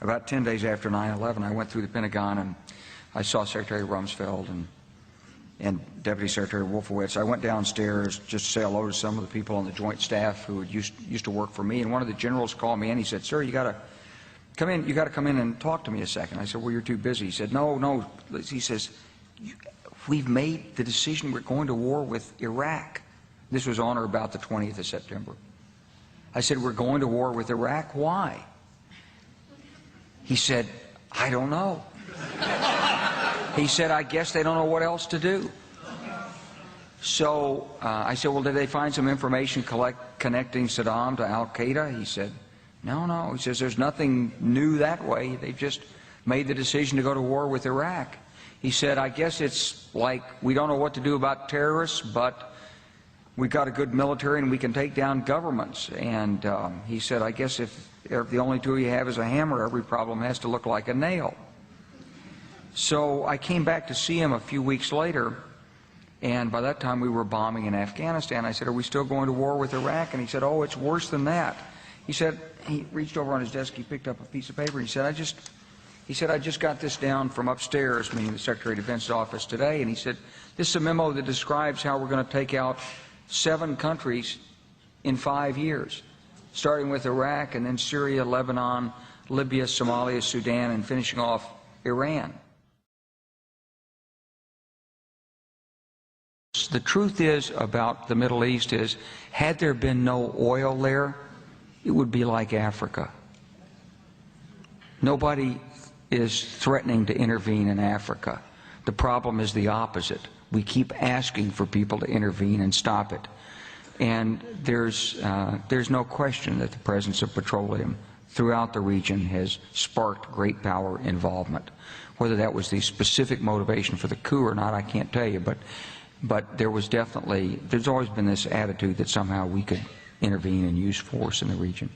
about 10 days after 9/11, I went through the Pentagon and I saw Secretary Rumsfeld and Deputy Secretary Wolfowitz. I went downstairs just to say hello to some of the people on the Joint Staff who used to work for me, and one of the generals called me and he said, "Sir, you got to come in. You got to come in and talk to me a second." I said, "Well, you're too busy." He said, "No." He says, "We've made the decision. We're going to war with Iraq." This was on or about the 20th of September. I said, "We're going to war with Iraq. Why?" He said, "I don't know." He said, "I guess they don't know what else to do." So I said, "Well, did they find some information connecting Saddam to Al-Qaeda?" He said, No. He says, "There's nothing new that way. They've just made the decision to go to war with Iraq." He said, "I guess it's like we don't know what to do about terrorists, but we've got a good military and we can take down governments." And he said, "I guess if the only tool you have is a hammer, every problem has to look like a nail." So I came back to see him a few weeks later, and by that time we were bombing in Afghanistan. I said, "Are we still going to war with Iraq?" And he said, "Oh, it's worse than that." He said, he reached over on his desk, he picked up a piece of paper, and he said, I just got this down from upstairs," meaning the Secretary of Defense's office today, and he said, "This is a memo that describes how we're going to take out 7 countries in 5 years, starting with Iraq and then Syria, Lebanon, Libya, Somalia, Sudan, and finishing off Iran." The truth is about the Middle East is, had there been no oil there, it would be like Africa. Nobody is threatening to intervene in Africa. The problem is the opposite. We keep asking for people to intervene and stop it. And there's no question that the presence of petroleum throughout the region has sparked great power involvement. Whether that was the specific motivation for the coup or not, I can't tell you, but there's always been this attitude that somehow we could intervene and use force in the region.